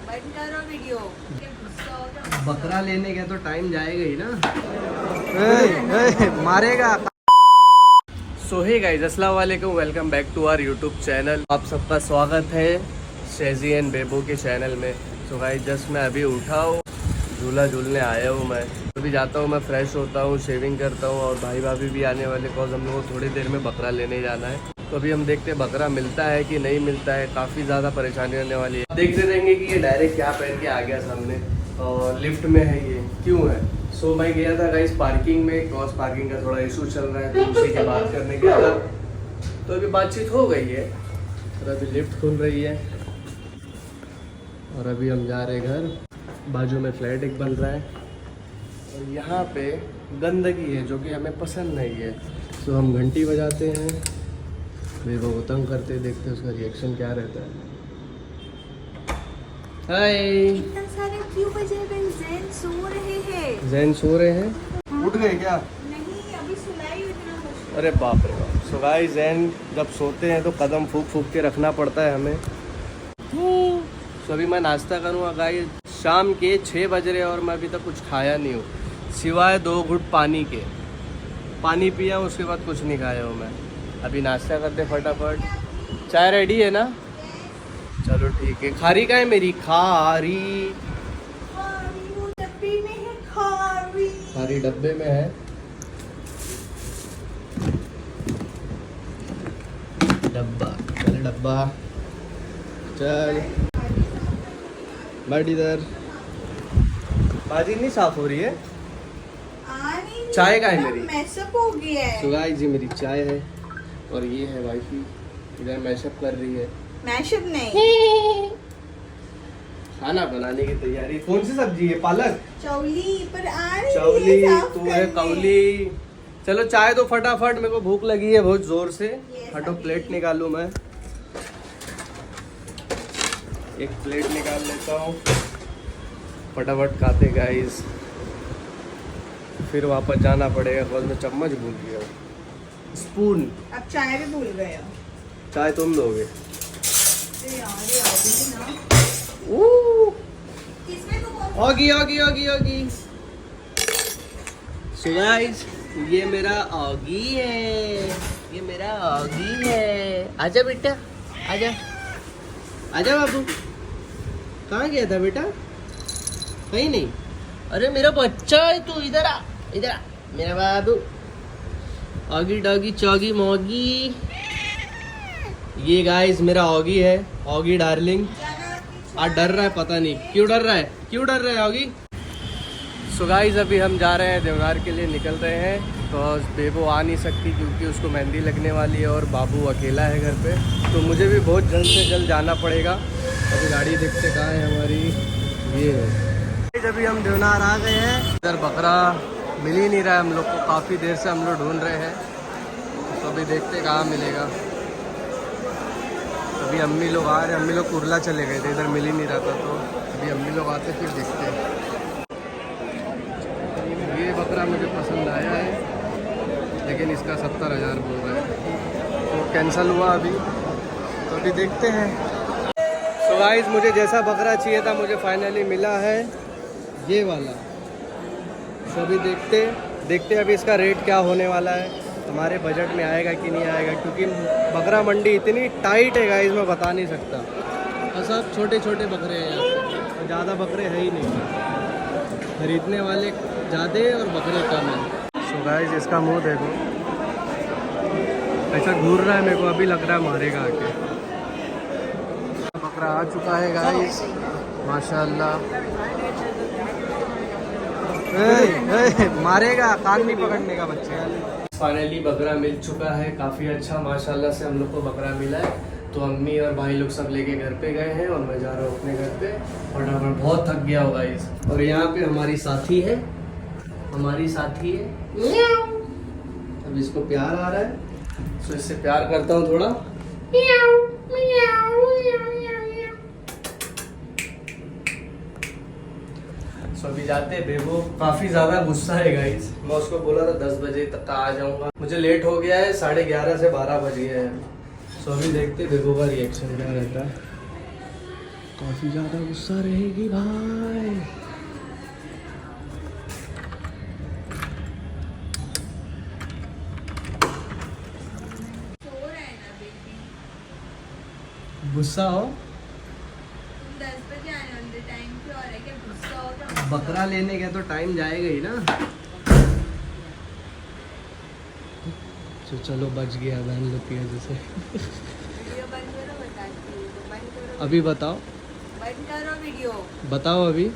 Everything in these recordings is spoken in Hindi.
बंद करो वीडियो। बकरा लेने के तो टाइम जाएगा ही ना। मारेगा। सो हे गाइस, अस्सलाम वालेकुम, welcome back to our YouTube channel. आप सबका स्वागत है शेजी एंड बेबो के चैनल में। सो गाइस, जस्ट मैं अभी उठा हूँ, झूला झूलने आया हूँ। मैं अभी जाता हूँ, मैं फ्रेश होता हूँ, शेविंग करता हूँ और भाई भाभी भी आने वाले, बिकॉज हम लोग को थोड़ी देर में बकरा लेने जाना है। तो अभी हम देखते हैं बकरा मिलता है कि नहीं मिलता है। काफ़ी ज़्यादा परेशानी होने वाली है। देखते रहेंगे कि ये डायरेक्ट क्या पहन के आ गया सामने और लिफ्ट में है, ये क्यों है। सो मैं गया था गाइस पार्किंग में, क्रॉस पार्किंग का थोड़ा इशू चल रहा है, तो उसी की बात करने गया था। तो अभी बातचीत हो गई है और अभी लिफ्ट खुल रही है और अभी हम जा रहे हैं घर। बाजू में फ्लैट एक बन रहा है और यहाँ पे गंदगी है जो कि हमें पसंद नहीं है। तो हम घंटी बजाते हैं, मेरे को तंग करते, देखते उसका रिएक्शन क्या रहता है। हाय, इतना सारे क्यों बजे गए? जैन सो रहे हैं। जैन सो रहे हैं? उठ गए क्या? नहीं, अभी सुलाई इतना मुश्किल। अरे बाप रे बाप। सो गाइस, जैन जब सोते हैं तो कदम फूक फूक के रखना पड़ता है हमें। सो अभी मैं नाश्ता करूँगा गाइस। शाम के 6 बज रहे और मैं अभी तक कुछ खाया नहीं हूँ, सिवाय 2 घुट पानी के। पानी पिया, उसके बाद कुछ नहीं खाया हूँ मैं। अभी नाश्ता करते फटाफट। चाय रेडी है ना? चलो ठीक है। खारी का है मेरी? खारी वो डब्बे में है। खारी खारी डब्बे में है। डब्बा, चल डब्बा, चल बैठ इधर। बाजी नहीं साफ हो रही है। चाय का है मेरी? मैशअप हो गया है। तो गाइस, ये मेरी चाय है और ये है वाइफी, इधर मैशअप कर रही है। मैशअप नहीं, खाना बनाने की तैयारी। कौन सी सब्जी है? पालक? चौली पर आ रही चौली, है साफ तू है करने। कौली। चलो चाय दो फटाफट, मेरे को भूख लगी है बहुत जोर से। हटो, अभी। प्लेट निकालूं मैं। एक प्लेट निकाल लेता हूँ, फटाफट खाते गाइस। फिर वापस जाना पड़ेगा, बिकॉज मैं चम्मच भूल गया हूँ, स्पून। अब चाय भी भूल गए हो। चाय तुम दोगे? अरे यार, ये आ गई ना। इसमें तो बहुत Oggy Oggy Oggy Oggy. So guys, ये मेरा ऑगी है, ये मेरा ऑगी है। आजा बेटा, आजा आजा बाबू। कहाँ गया था बेटा? कहीं नहीं। अरे मेरा बच्चा है तू, इधर आ, इधर आ मेरा बाबू। ऑगी डॉगी चौगी मौगी। ये गाइस मेरा ऑगी है, ऑगी डार्लिंग। आज डर रहा है, पता नहीं क्यों डर रहा है। क्यों डर रहा है ऑगी? सो गाइस, अभी हम जा रहे हैं देवनार के लिए, निकल रहे हैं। तो बेबो आ नहीं सकती क्योंकि उसको मेहंदी लगने वाली है और बाबू अकेला है घर पे। तो मुझे भी बहुत जल्द से जल्द जाना पड़ेगा। अभी गाड़ी देखते कहाँ है हमारी, ये है। अभी हम देवनार आ गए हैं। इधर बकरा मिल ही नहीं रहा है हम लोग को, काफ़ी देर से हम लोग ढूंढ रहे हैं। तो अभी देखते कहाँ मिलेगा। अभी अम्मी लोग आ रहे हैं, अम्मी लोग कुरला चले गए थे, इधर मिल ही नहीं रहा था। तो अभी अम्मी लोग आते फिर देखते हैं। ये बकरा मुझे पसंद आया है, लेकिन इसका 70,000 बोल रहा है, तो कैंसिल हुआ अभी। तो अभी देखते हैं। तो गाइस, मुझे जैसा बकरा चाहिए था मुझे फाइनली मिला है, ये वाला। तो अभी देखते अभी इसका रेट क्या होने वाला है, हमारे बजट में आएगा कि नहीं आएगा। क्योंकि बकरा मंडी इतनी टाइट है गाइस, मैं बता नहीं सकता। और सब छोटे छोटे बकरे हैं यहाँ पे, और ज़्यादा बकरे है ही नहीं। खरीदने वाले ज़्यादा और बकरे कम हैं। सो गाइस, इसका मुंह देखो, ऐसा घूर रहा है, मेरे को अभी लग रहा है मारेगा आके। बकरा आ चुका है गाइस, माशाल्लाह। मारेगा, कान नहीं पकड़ने का बच्चे। फाइनली बकरा मिल चुका है, काफ़ी अच्छा माशाल्लाह से हम लोग को बकरा मिला है। तो अम्मी और भाई लोग सब लेके घर पे गए हैं और मैं जा रहा हूँ अपने घर पे फटाफट। बहुत थक गया होगा इस। और यहाँ पे हमारी साथी है, हमारी साथी है। अब इसको प्यार आ रहा है, तो इससे प्यार करता हूँ थोड़ा। सो अभी जाते हैं। बेबो काफ़ी ज़्यादा गुस्सा है गाइस, मैं उसको बोला था 10 बजे तक आ जाऊँगा, मुझे लेट हो गया है, 11:30 से 12 बज गए हैं। सो अभी देखते बेबो का रिएक्शन क्या रहता है। काफी ज्यादा गुस्सा रहेगी भाई। सो रहा है ना बेबी, गुस्सा हो 10 बजे आने वाले टाइम पे और है क्या गुस्सा हो तो बकरा लेने के तो टाइम जाएगा ही ना। तो चलो बच गया बहन लोग की वजह से। वीडियो बंद करो, बताती हूँ तो बंद करो। अभी बताओ, बंद करो वीडियो। बताओ अभी।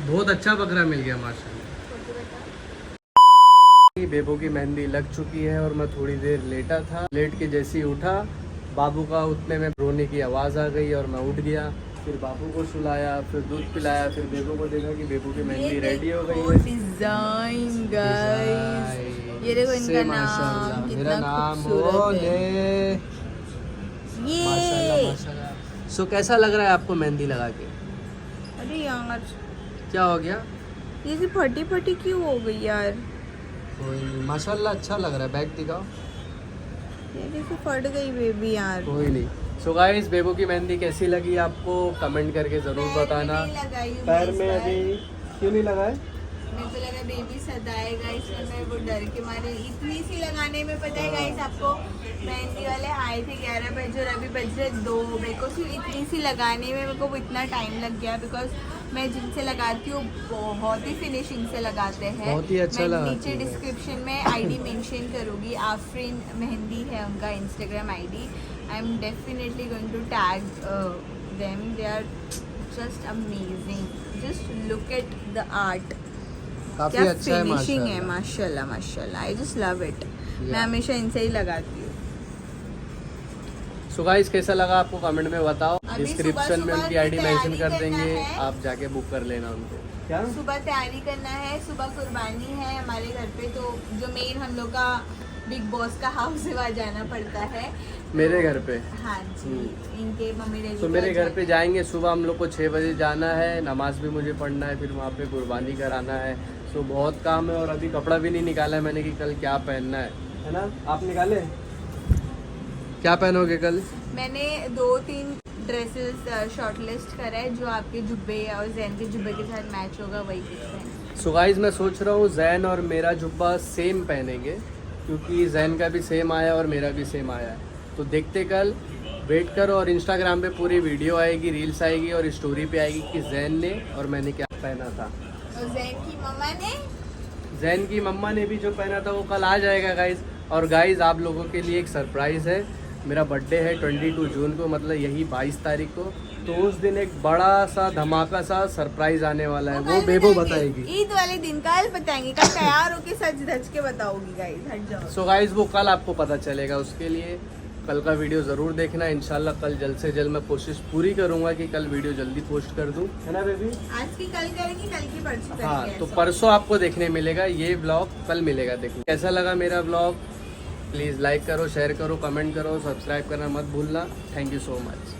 बहुत अच्छा बकरा मिल गया माशाल्लाह। फोटो बता। बेबो की मेहंदी लग चुकी है और मैं थोड़ी देर लेटा था। लेट के जैसे ही उठा बाबू का उठने में रोने की आवाज़ आ गई और मैं उठ गया। फिर बाबू को सुलाया, फिर दूध पिलाया, फिर बेबो को देखा कि बेबो की मेहंदी रेडी हो गई है। डिजाइन गाइस, ये देखो इनका नाम मेरा कितना नाम खूबसूरत है। माशाल्लाह ये माशाल्लाह। सो कैसा लग रहा है आपको मेहंदी लगा के? अरे यार क्या हो गया? ये सी फटी फटी क्यों हो गई यार? कोई नहीं, माशाल्लाह अच्छा लग रहा है। बैग दिखाओ। ये देखो फट गई बेबी यार। कोई नहीं। सो गाइस बेबो की मेहंदी कैसी लगी आपको कमेंट करके ज़रूर बताना। पैर में अभी क्यों नहीं लगा है? मेरे को लगा बेबी सदाएगा इसलिए मैं वो डर के मारे इतनी सी लगाने में। पता है गाइस आपको, मेहंदी वाले आए थे 11 बजे और अभी बज रहे 2। मेरे को सिर्फ इतनी सी लगाने में मेरे को इतना टाइम लग गया बिकॉज मैं जिनसे लगाती हूँ बहुत ही फिनिशिंग से लगाते हैं। बहुत ही अच्छा मैं लगाती नीचे है। डिस्क्रिप्शन में आईडी मेंशन करूँगी। आफरीन मेहंदी है उनका Instagram ID. I am definitely going to tag them. They are just amazing. Just look at the art. काफी क्या अच्छा है फिनिशिंग है माशाल्लाह। माशाल्लाह माशाल्लाह। I just love it. मैं हमेशा इनसे ही लगाती हूँ। सो गाइस कैसा लगा आपको कमेंट में बताओ। अभी डिस्क्रिप्शन में सुबह उनकी की आईडी मेंशन तैयारी कर करना देंगे, है। आप जाके बुक कर लेना उनको। क्या? सुबह तैयारी करना है, सुबह कुर्बानी है हमारे घर पे। तो जो मेन हम लोग का बिग बॉस का हाउस है वहाँ जाना पड़ता है। मेरे घर पे। हाँ जी, इनके मम्मी डैडी तो का मेरे घर जा- पे जाएंगे सुबह हम लोग को 6 बजे जाना है। नमाज भी मुझे पढ़ना है, फिर वहाँ पे कुर्बानी कराना है। सो बहुत काम है और अभी कपड़ा भी नहीं निकाला है मैंने कि कल क्या पहनना है ना? आप निकाले? क्या पहनोगे कल? मैंने 2-3 ड्रेसेस शॉर्टलिस्ट करा है जो आपके जुब्बे और जैन के जुब्बे के साथ मैच होगा वही कुछ है। सो गाइस मैं सोच रहा हूँ जैन और मेरा जुब्बा सेम पहनेंगे क्योंकि जैन का भी सेम आया और मेरा भी सेम आया है। तो देखते कल, वेट करो। और इंस्टाग्राम पे पूरी वीडियो आएगी, रील्स आएगी और स्टोरी पे आएगी कि जैन ने और मैंने क्या पहना था। और जैन की मम्मा ने, जैन की मम्मा ने भी जो पहना था वो कल आ जाएगा गाइज। और गाइज आप लोगों के लिए एक सरप्राइज़ है। मेरा बर्थडे है 22 जून को, मतलब यही 22 तारीख को। तो उस दिन एक बड़ा सा धमाका सा सरप्राइज आने वाला है, वो कल बेबो बताएंगे। बताएगी। ईद वाले दिन कल बताएंगे। कल तैयार होके सज धज के बताओगी गाइस। हट जाओ। सो गाइज वो कल आपको पता चलेगा। उसके लिए कल का वीडियो ज़रूर देखना। इंशाल्लाह कल जल्द से जल्द मैं कोशिश पूरी करूंगा कि कल वीडियो जल्दी पोस्ट कर दूं, है ना बेबी? आज की कल करेंगे, कल की परसों करेंगे। हाँ, तो ऐसा। परसों आपको देखने मिलेगा, ये ब्लॉग कल मिलेगा। देखो कैसा लगा मेरा ब्लॉग। प्लीज़ लाइक करो, शेयर करो, कमेंट करो, सब्सक्राइब करना मत भूलना। Thank you so much.